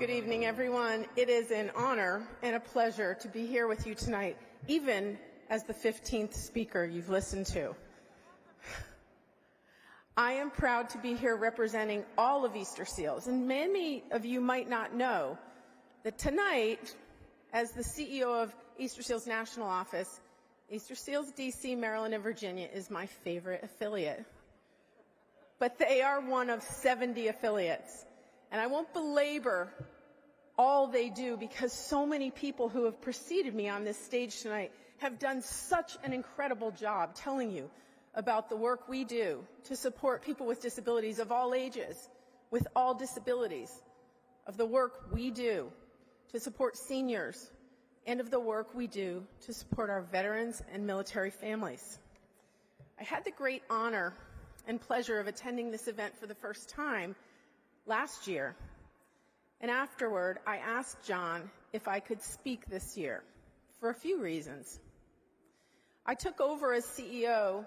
Good evening, everyone. It is an honor and a pleasure to be here with you tonight, even as the 15th speaker you've listened to. I am proud to be here representing all of Easter Seals, and many of you might not know that tonight, as the CEO of Easter Seals National Office, Easter Seals DC, Maryland, and Virginia is my favorite affiliate. But they are one of 70 affiliates. And I won't belabor all they do because so many people who have preceded me on this stage tonight have done such an incredible job telling you about the work we do to support people with disabilities of all ages, with all disabilities, of the work we do to support seniors, and of the work we do to support our veterans and military families. I had the great honor and pleasure of attending this event for the first time last year, and afterward I asked John if I could speak this year for a few reasons. I took over as CEO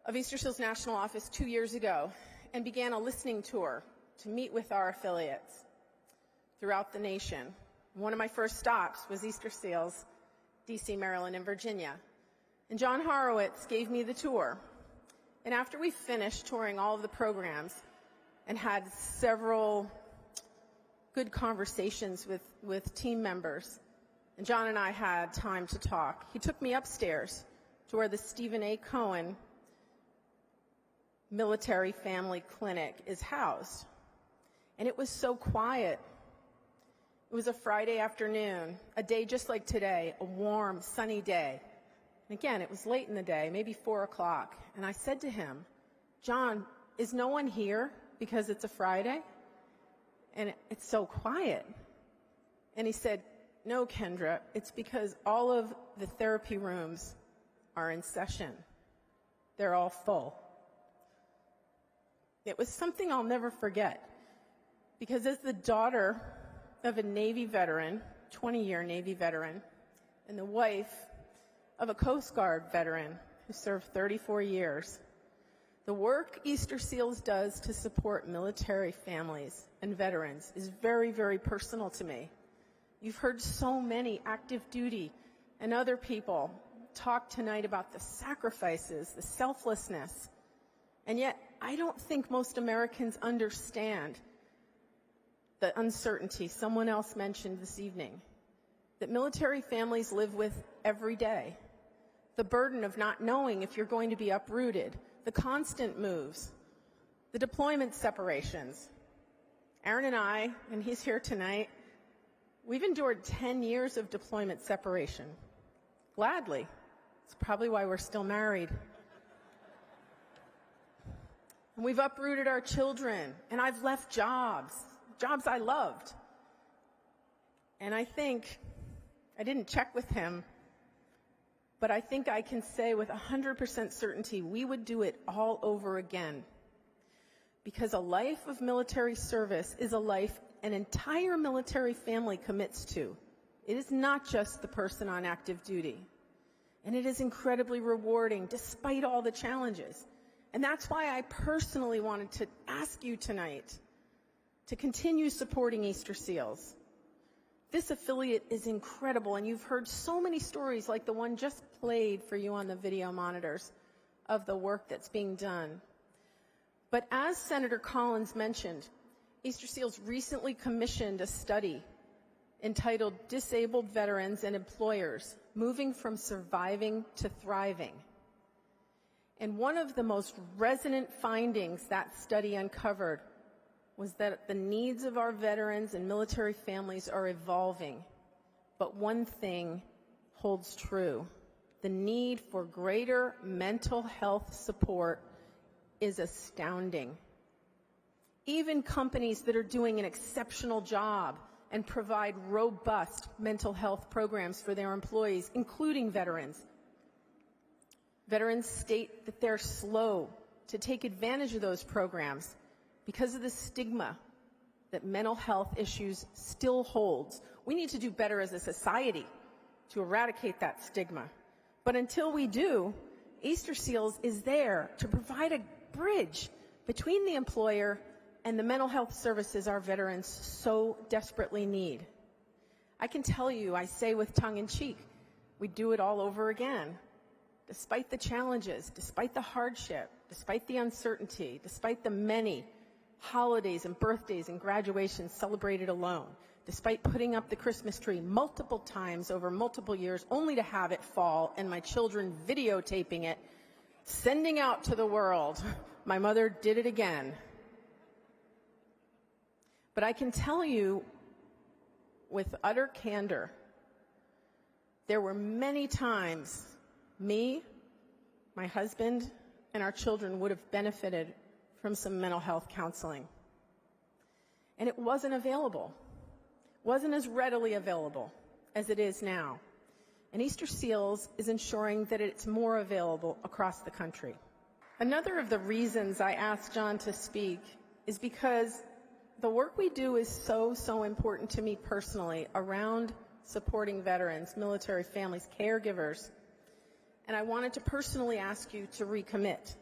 of Easter Seals National Office 2 years ago and began a listening tour to meet with our affiliates throughout the nation. One of my first stops was Easter Seals, DC, Maryland, and Virginia. And John Horowitz gave me the tour. And after we finished touring all of the programs and had several good conversations with team members, and John and I had time to talk, he took me upstairs to where the Stephen A. Cohen Military Family Clinic is housed. And it was so quiet. It was a Friday afternoon, a day just like today, a warm, sunny day. And again, it was late in the day, maybe 4 o'clock. And I said to him, John, is no one here because it's a Friday? And it's so quiet. And he said, no, Kendra, it's because all of the therapy rooms are in session. They're all full. It was something I'll never forget, because as the daughter of a Navy veteran, 20-year Navy veteran, and the wife of a Coast Guard veteran who served 34 years, the work Easter Seals does to support military families and veterans is very, very personal to me. You've heard so many active duty and other people talk tonight about the sacrifices, the selflessness, and yet I don't think most Americans understand the uncertainty someone else mentioned this evening that military families live with every day. The burden of not knowing if you're going to be uprooted, the constant moves, the deployment separations. Aaron and I, and he's here tonight, we've endured 10 years of deployment separation. Gladly. It's probably why we're still married. And we've uprooted our children, and I've left jobs I loved. And I think, I didn't check with him, but I think I can say with 100% certainty we would do it all over again. Because a life of military service is a life an entire military family commits to. It is not just the person on active duty. And it is incredibly rewarding despite all the challenges. And that's why I personally wanted to ask you tonight to continue supporting Easter Seals. This affiliate is incredible, and you've heard so many stories like the one just played for you on the video monitors of the work that's being done. But as Senator Collins mentioned, Easter Seals recently commissioned a study entitled Disabled Veterans and Employers, Moving from Surviving to Thriving. And one of the most resonant findings that study uncovered was that the needs of our veterans and military families are evolving. But one thing holds true. The need for greater mental health support is astounding. Even companies that are doing an exceptional job and provide robust mental health programs for their employees, including veterans, state that they're slow to take advantage of those programs because of the stigma that mental health issues still holds. We need to do better as a society to eradicate that stigma. But until we do, Easter Seals is there to provide a bridge between the employer and the mental health services our veterans so desperately need. I can tell you, I say with tongue in cheek, we'd do it all over again. Despite the challenges, despite the hardship, despite the uncertainty, despite the many holidays and birthdays and graduations celebrated alone, despite putting up the Christmas tree multiple times over multiple years only to have it fall and my children videotaping it, sending out to the world, my mother did it again. But I can tell you with utter candor, there were many times me, my husband, and our children would have benefited from some mental health counseling. And it wasn't available. Wasn't as readily available as it is now. And Easter Seals is ensuring that it's more available across the country. Another of the reasons I asked John to speak is because the work we do is so important to me personally around supporting veterans, military families, caregivers. And I wanted to personally ask you to recommit.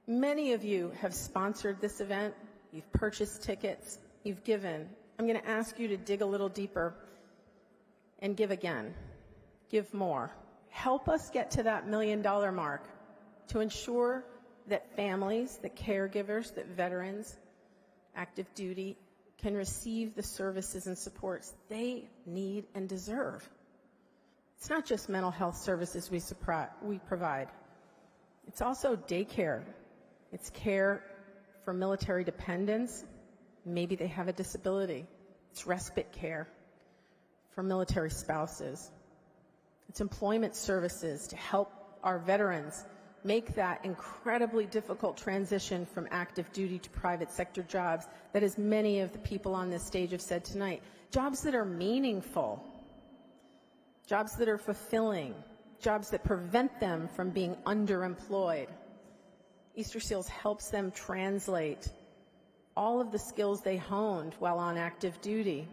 Many of you have sponsored this event. You've purchased tickets. You've given. I'm going to ask you to dig a little deeper and give again. Give more. Help us get to that $1 million mark to ensure that families, that caregivers, that veterans, active duty, can receive the services and supports they need and deserve. It's not just mental health services we provide. It's also daycare. It's care for military dependents. Maybe they have a disability. It's respite care for military spouses. It's employment services to help our veterans make that incredibly difficult transition from active duty to private sector jobs that, as many of the people on this stage have said tonight, jobs that are meaningful, jobs that are fulfilling, jobs that prevent them from being underemployed. Easter Seals helps them translate all of the skills they honed while on active duty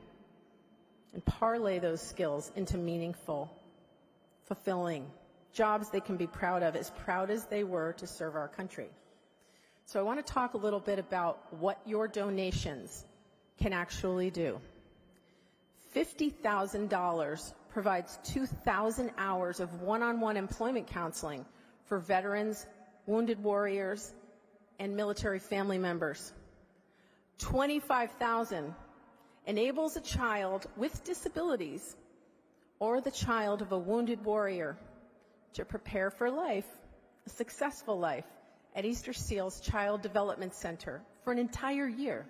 and parlay those skills into meaningful, fulfilling jobs they can be proud of, as proud as they were to serve our country. So I want to talk a little bit about what your donations can actually do. $50,000 provides 2,000 hours of one-on-one employment counseling for veterans, wounded warriors, and military family members. $25,000 enables a child with disabilities or the child of a wounded warrior to prepare for life, a successful life, at Easter Seals Child Development Center for an entire year.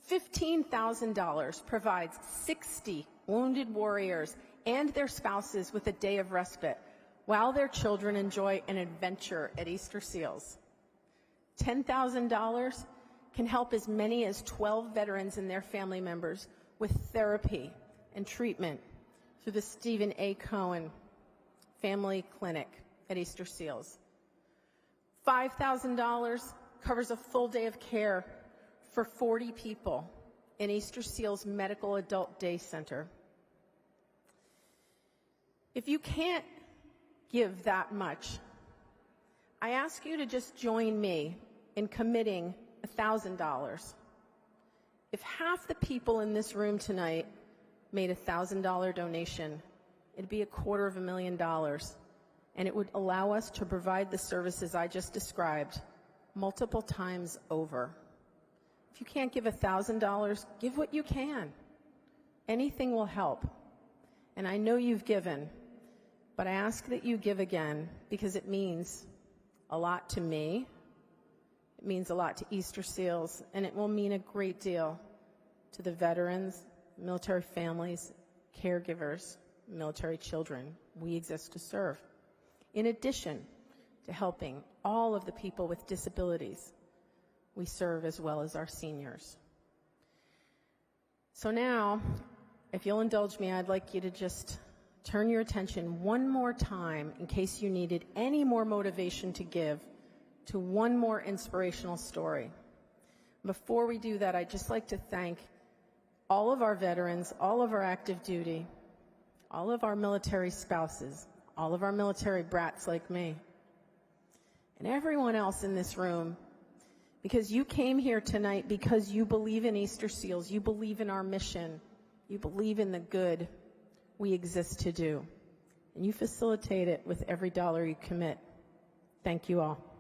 $15,000 provides 60 wounded warriors and their spouses with a day of respite while their children enjoy an adventure at Easter Seals. $10,000 can help as many as 12 veterans and their family members with therapy and treatment through the Stephen A. Cohen Family Clinic at Easter Seals. $5,000 covers a full day of care for 40 people in Easter Seals Medical Adult Day Center. If you can't give that much, I ask you to just join me in committing $1,000. If half the people in this room tonight made a $1,000 donation, it'd be $250,000, and it would allow us to provide the services I just described multiple times over. If you can't give $1,000, give what you can. Anything will help. And I know you've given, but I ask that you give again because it means a lot to me. It means a lot to Easter Seals, and it will mean a great deal to the veterans, military families, caregivers, military children we exist to serve, in addition to helping all of the people with disabilities we serve as well as our seniors. So now, if you'll indulge me, I'd like you to just turn your attention one more time, in case you needed any more motivation to give, to one more inspirational story. Before we do that, I'd just like to thank all of our veterans, all of our active duty, all of our military spouses, all of our military brats like me, and everyone else in this room, because you came here tonight because you believe in Easter Seals, you believe in our mission, you believe in the good we exist to do, and you facilitate it with every dollar you commit. Thank you all.